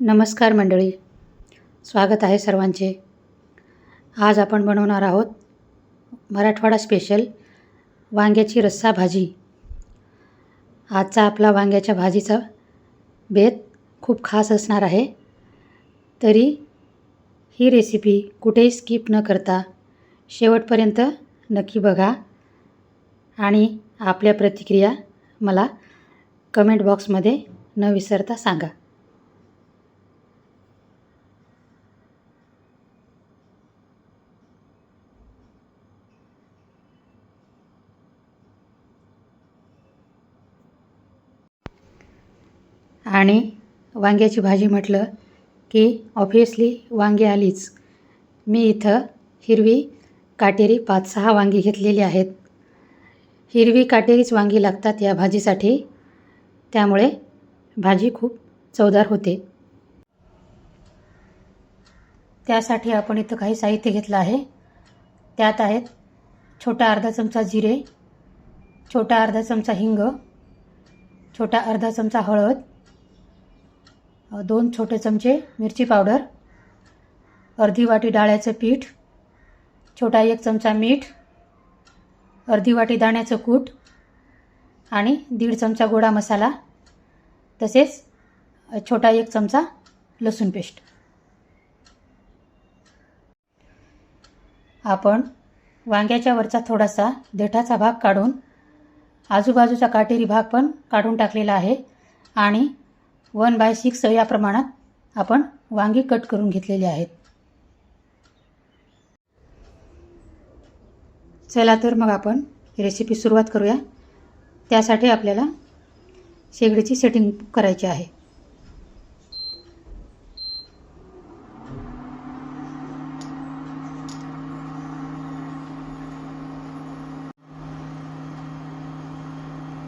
नमस्कार मंडळी, स्वागत आहे सर्वांचे. आज आपण बनवणार आहोत मराठवाडा स्पेशल वांग्याची रस्सा भाजी. आजचा आपला वांग्याच्या भाजीचा बेत खूप खास असणार आहे. तरी ही रेसिपी कुठेही स्किप न करता शेवटपर्यंत नक्की बघा आणि आपल्या प्रतिक्रिया मला कमेंट बॉक्समध्ये न विसरता सांगा. आणि वांग्याची भाजी म्हटलं की ऑब्व्हियसली वांगी आलीच. मी इथं हिरवी काटेरी 5-6 वांगी घेतलेली आहेत. हिरवी काटेरीच वांगी लागतात या भाजीसाठी, त्यामुळे भाजी खूप चवदार होते. त्यासाठी आपण इथं काही साहित्य घेतलं आहे. त्यात आहेत छोटा अर्धा चमचा जिरे, छोटा अर्धा चमचा हिंग, छोटा अर्धा चमचा हळद, 2 छोटे चमचे मिरची पावडर, अर्धी वाटी डाळ्याचं पीठ, छोटा 1 चमचा मीठ, अर्धी वाटी दाण्याचं कूट आणि 1.5 चमचा गोडा मसाला, तसेच छोटा 1 चमचा लसूण पेस्ट. आपण वांग्याच्या वरचा थोडासा देठाचा भाग काढून आजूबाजूचा काटेरी भाग पण काढून टाकलेला आहे आणि 1/6 या प्रमाणात आपण वांगी कट करून घेतलेली आहेत. चला तर मग आपण रेसिपी सुरुवात करूया. त्यासाठी आपल्याला शेगडीची सेटिंग करायची आहे.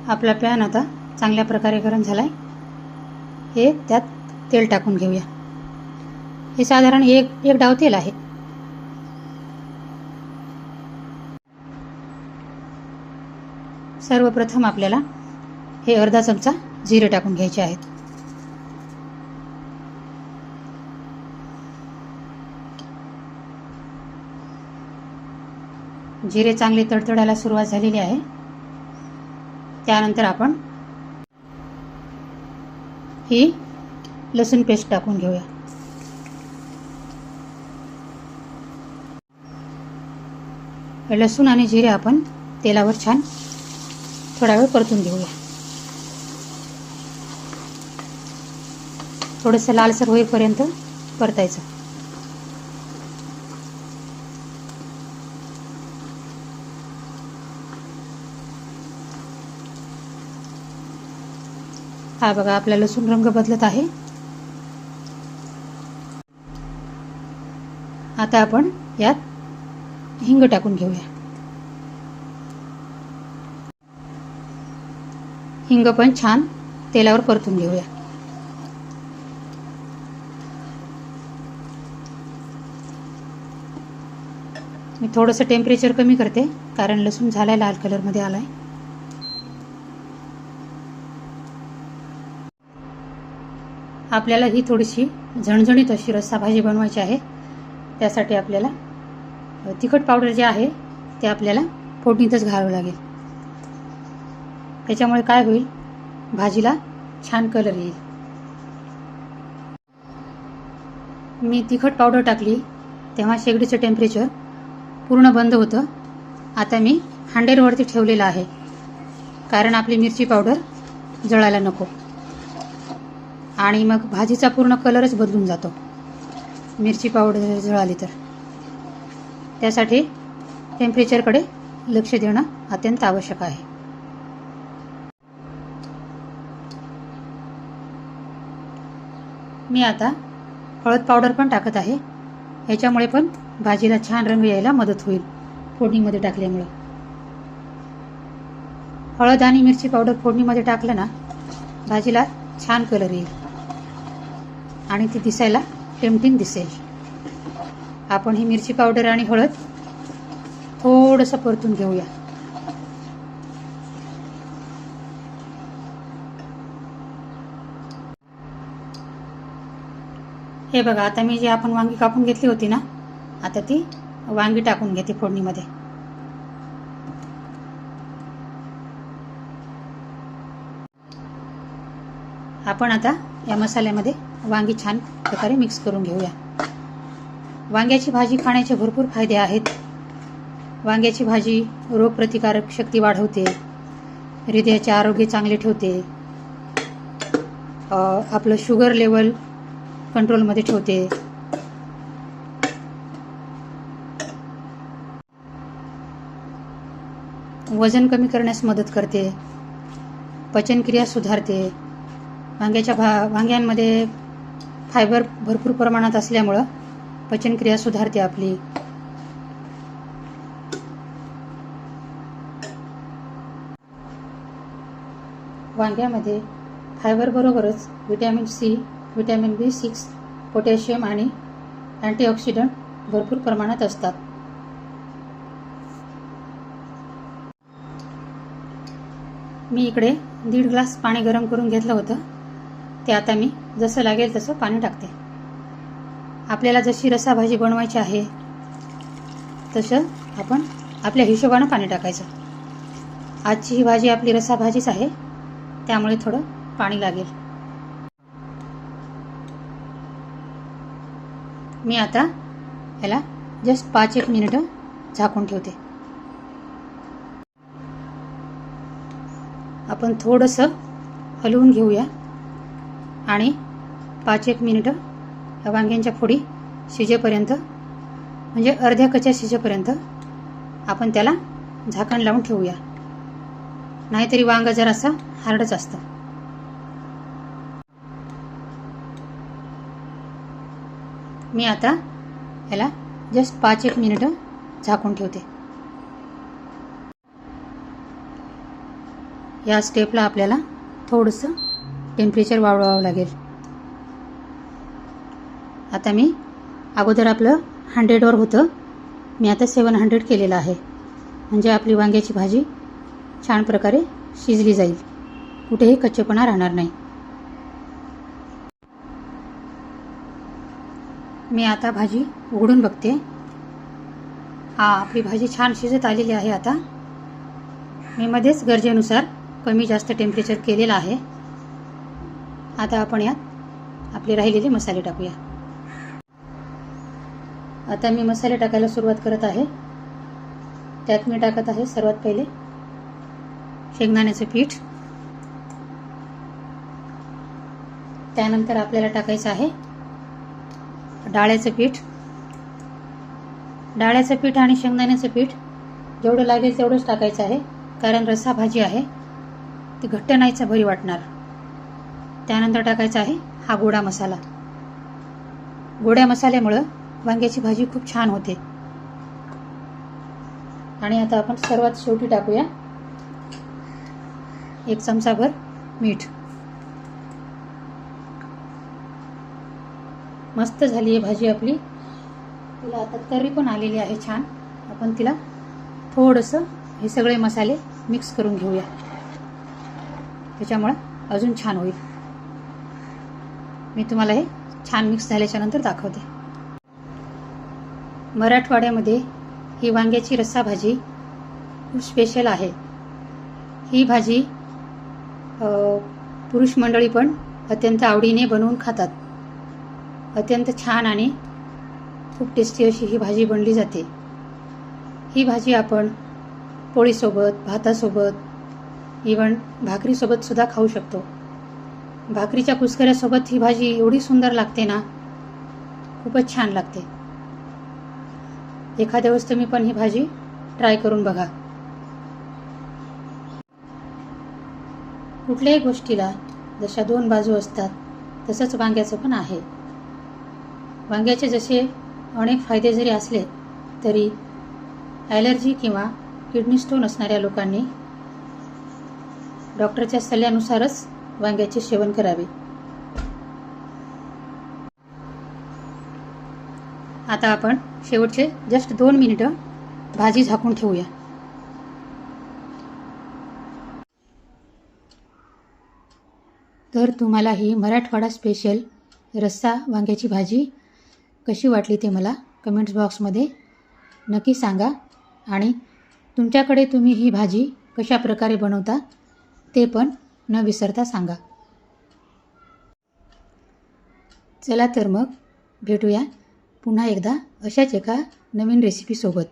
आपला पॅन आता चांगल्या प्रकारे गरम झाला आहे. हे त्यात तेल टाकून घेऊया. हे साधारण एक डाव तेल आहे. सर्वप्रथम आपल्याला हे अर्धा चमचा जिरे टाकून घ्यायचे आहेत. जिरे चांगले तडतडायला सुरुवात झालेली आहे. त्यानंतर आपण ही लसूण पेस्ट टाकून घेऊया. लसूण आणि जिरे आपण तेलावर छान थोडा वेळ परतून घेऊया. थोडंसं लालसर होईपर्यंत परतायचं. हा बघा, आपला लसूण रंग बदलत आहे. आता आपण यात हिंग टाकून घेऊया. हिंग पण छान तेलावर परतून घेऊया. मी थोडंसं टेम्परेचर कमी करते कारण लसूण झालाय लाल कलरमध्ये आलाय. आपल्याला ही थोडीशी झणझणीत अशी रस्सा भाजी बनवायची आहे. त्यासाठी आपल्याला तिखट पावडर जे आहे ते आपल्याला फोडणीतच घालावं लागेल. त्याच्यामुळे काय होईल, भाजीला छान कलर येईल. मी तिखट पावडर टाकली तेव्हा शेगडीचं टेम्परेचर पूर्ण बंद होतं. आता मी 100वरती ठेवलेलं आहे कारण आपली मिरची पावडर जळायला नको आणि मग भाजीचा पूर्ण कलरच बदलून जातो मिरची पावडर जळाली तर. त्यासाठी टेम्परेचरकडे लक्ष देणं अत्यंत आवश्यक आहे. मी आता हळद पावडर पण टाकत आहे. ह्याच्यामुळे पण भाजीला छान रंग यायला मदत होईल फोडणीमध्ये टाकल्यामुळे. हळद आणि मिरची पावडर फोडणीमध्ये टाकलं ना, भाजीला छान कलर येईल आणि ती दिसायला टेम्पटिंग दिसेल. आपण ही मिरची पावडर आणि हळद थोडंसं परतून घेऊया. हे बघा, आता मी जी आपण वांगी कापून घेतली होती ना, आता ती वांगी टाकून घेते फोडणीमध्ये. आपण आता या मसाल्यामध्ये वांगी छान प्रकारे मिक्स करून घेऊया. वांग्याची भाजी खाण्याचे भरपूर फायदे आहेत. वांग्याची भाजी रोगप्रतिकारक शक्ती वाढवते, हृदयाचे आरोग्य चांगले ठेवते, आपलं शुगर लेवल कंट्रोलमध्ये ठेवते. वजन कमी करण्यास मदत करते, पचनक्रिया सुधारते. वांग्यांमध्ये फायबर भरपूर प्रमाणात असल्यामुळं पचनक्रिया सुधारते आपली. वांग्यामध्ये फायबर बरोबरच vitamin C, vitamin B6, potassium आणि अँटीऑक्सिडंट भरपूर प्रमाणात असतात. मी इकडे 1.5 ग्लास पाणी गरम करून घेतलं होतं. ते आता मी जसं लागेल तसं पाणी टाकते. आपल्याला जशी रसाभाजी बनवायची आहे तसं आपण आपल्या हिशोबानं पाणी टाकायचं. आजची ही भाजी आपली रसाभाजीच आहे, त्यामुळे थोडं पाणी लागेल. मी आता याला जस्ट 5-1 मिनिटं झाकून ठेवते. आपण थोडंसं हलवून घेऊया आणि 5-1 मिनिटं या वांग्यांच्या फोडी शिजेपर्यंत, म्हणजे अर्ध्या कच्च्या शिजेपर्यंत आपण त्याला झाकण लावून ठेवूया. नाहीतरी वांग जरासा हार्डच असतं. मी आता याला जस्ट 5-1 मिनिटं झाकून ठेवते. या स्टेपला आपल्याला थोडंसं टेम्परेचर वाढवावं लागेल. आता मी अगोदर आपलं 100वर होतं, मी आता 700 केलेलं आहे, म्हणजे आपली वांग्याची भाजी छान प्रकारे शिजली जाईल, कुठेही कच्चेपणा राहणार नाही. मी आता भाजी उघडून बघते. आपली भाजी छान शिजत आलेली आहे. आता मी मध्येच गरजेनुसार कमी जास्त टेम्परेचर केलेलं आहे. आता आपण यात आपले राहिलेले मसाले टाकूया. आता मी मसाले टाकायला सुरुवात करत आहे. त्यात मी टाकत आहे सर्वात पहिले शेंगदाण्याचं पीठ. त्यानंतर आपल्याला टाकायचं आहे डाळ्याचं पीठ. डाळ्याचं पीठ आणि शेंगदाण्याचं पीठ जेवढं लागेल तेवढंच टाकायचं आहे, कारण रस्सा भाजी आहे ती घट्ट नाहीच बरी वाटणार. त्यानंतर टाकायचा आहे हा गोडा मसाला. गोड्या मसाल्यामुळं वांग्याची भाजी खूप छान होते. आणि आता आपण सर्वात शेवटी टाकूया 1 चमचाभर मीठ. मस्त झाली आहे भाजी आपली. तिला आता तर्री पण आलेली आहे छान. आपण तिला थोडंसं हे सगळे मसाले मिक्स करून घेऊया, त्याच्यामुळे अजून छान होईल. मी तुम्हाला हे छान मिक्स झाल्याच्या नंतर दाखवते. मराठवाड्यामध्ये ही वांग्याची रस्सा भाजी खूप स्पेशल आहे. ही भाजी पुरुष मंडळी पण अत्यंत आवडीने बनवून खातात. अत्यंत छान आणि खूप टेस्टी अशी ही भाजी बनली जाते. ही भाजी आपण पोळीसोबत, भातासोबत, इवन भाकरीसोबत सुद्धा खाऊ शकतो. भाकरीच्या कुस्कऱ्यासोबत ही भाजी एवढी सुंदर लागते ना, खूपच छान लागते. एखाद्या वेळेस तुम्ही पण ही भाजी ट्राय करून बघा. कुठल्याही गोष्टीला जशा 2 बाजू असतात तसंच वांग्याचं पण आहे. वांग्याचे जसे अनेक फायदे जरी असले तरी ॲलर्जी किंवा किडनी स्टोन असणाऱ्या लोकांनी डॉक्टरच्या सल्ल्यानुसारच वांग्याचे सेवन करावे. आता आपण शेवटचे जस्ट 2 मिनिटं भाजी झाकून ठेवूया. तर तुम्हाला ही मराठवाडा स्पेशल रस्सा वांग्याची भाजी कशी वाटली ते मला कमेंट्स बॉक्समध्ये नक्की सांगा आणि तुमच्याकडे तुम्ही ही भाजी कशा प्रकारे बनवता ते पण न विसरता सांगा. चला तर मग भेटूया पुन्हा एकदा अशाच एका नवीन रेसिपीसोबत.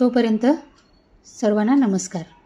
तोपर्यंत सर्वांना नमस्कार.